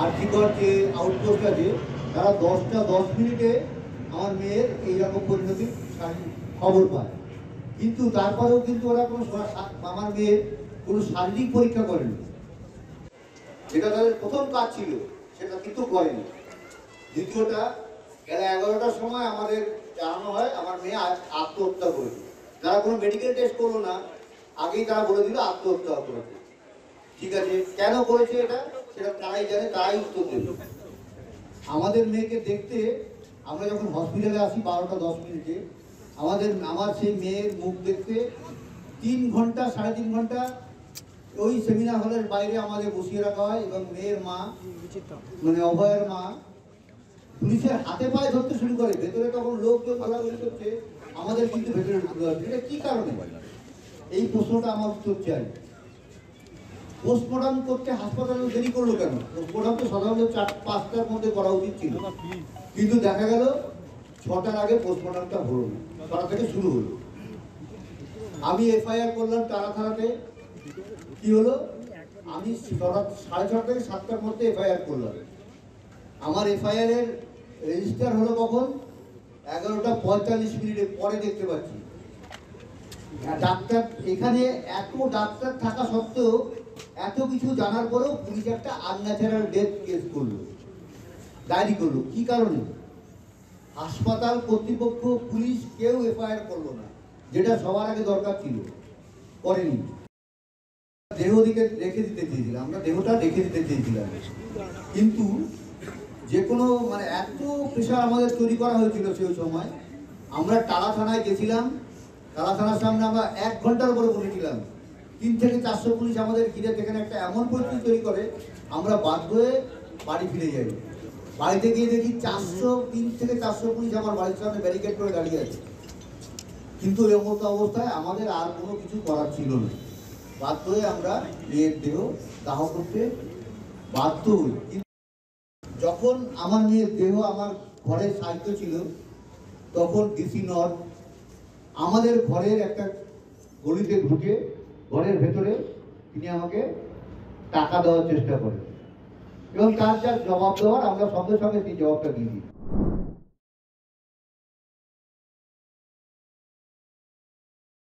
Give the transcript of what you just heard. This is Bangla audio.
আর্থিকর যে আউটপোস্ট আছে তারা 10 মিনিটে আমার মেয়ের এইরকম পরিণতির খবর পায়। কিন্তু তারপরেও কিন্তু ওরা কোনো আমার মেয়ের কোনো শারীরিক পরীক্ষা করেনি, যেটা তাদের প্রথম কাজ ছিল সেটা কিন্তু করেনি। দ্বিতীয়টা, বেলা 11টার সময় আমাদের জানানো হয় আমার মেয়ে আত্মহত্যা করেছে। তারা কোনো মেডিকেল টেস্ট করলো না, আগেই তারা বলে দিল আত্মহত্যা করেছে। ঠিক আছে, কেন করেছে এটা সেটা তারাই জানে, তারাই উত্তর দেবে। আমাদের মেয়েকে দেখতে আমরা যখন হসপিটালে আসি 12টা 10 মিনিটে, আমার সেই মেয়ের মুখ দেখতে 3 ঘন্টা 3.5 ঘন্টা ওই সেমিনার হলের বাইরে আমাদের বসিয়ে রাখা হয়। এবং মেয়ের মা, মানে অভয়ের মা, পুলিশের হাতে পায়ে ধরতে শুরু করে। ভেতরে তখন লোকজন ঘোরাঘুরি করছে, আমাদের কিন্তু ভেতরে ঢুকতে হবে। এটা কি কারণে? এই প্রশ্নটা আমার উত্তর চাই। পোস্টমর্টম করতে হাসপাতালে দেরি করলো কেন? পোস্টমর্টম তো সাধারণত 4-5টার মধ্যে করা উচিত ছিল, কিন্তু দেখা গেল 6টার আগে পোস্টমর্টমটা হলো না, 6টা থেকে শুরু হলো। আমি এফআইআর করলাম তারা থানাতে। কি হলো, আমি 6:30 থেকে 7টার মধ্যে এফআইআর করলাম। আমার এফআইআর এর রেজিস্টার হলো কখন? 11টা 45 পরে দেখতে পাচ্ছি। ডাক্তার এখানে, এত ডাক্তার থাকা সত্ত্বেও, এত কিছু জানার পরেও পুলিশ একটা আনন্যাচারাল ডেথ কেস করলো, ডায়েরি করলো। কি কারণে? হাসপাতাল কর্তৃপক্ষ, পুলিশ কেউ এফআইআর করলো না, যেটা সবার আগে দরকার ছিল, করেনি। দেহ রেখে দিতে চেয়েছিলাম, আমরা দেহটা রেখে দিতে চেয়েছিলাম, কিন্তু যে কোনো মানে এত প্রেশার আমাদের তৈরি করা হয়েছিল সেই সময়। আমরা টালা থানায় গেছিলাম, টালা থানার সামনে আমরা 1 ঘন্টার উপরে বসেছিলাম। 3 থেকে 400 পুলিশ আমাদের ঘিরে, সেখানে একটা এমন পরিস্থিতি তৈরি করে আমরা বাধ্য হয়ে বাড়ি ফিরে যাই। বাড়িতে গিয়ে দেখি 3 থেকে 400 পুলিশ আমার বাড়ির সামনে ব্যারিকেড করে দাঁড়িয়ে আছে। কিন্তু এর মতো অবস্থায় আমাদের আর কোনো কিছু করার ছিল না, বাধ্য হয়ে আমরা মেয়ের দেহ দাহ করতে বাধ্য হই। যখন আমার মেয়ের দেহ আমার ঘরে সাহিত্য ছিল, তখন ডিসি নর্থ আমাদের ঘরের একটা গলিতে ঢুকে ঘরের ভেতরে তিনি আমাকে টাকা দেওয়ার চেষ্টা করেন, এবং তার যা জবাব দেওয়ার আমরা সঙ্গে সঙ্গে সেই জবাবটা দিয়ে দিই।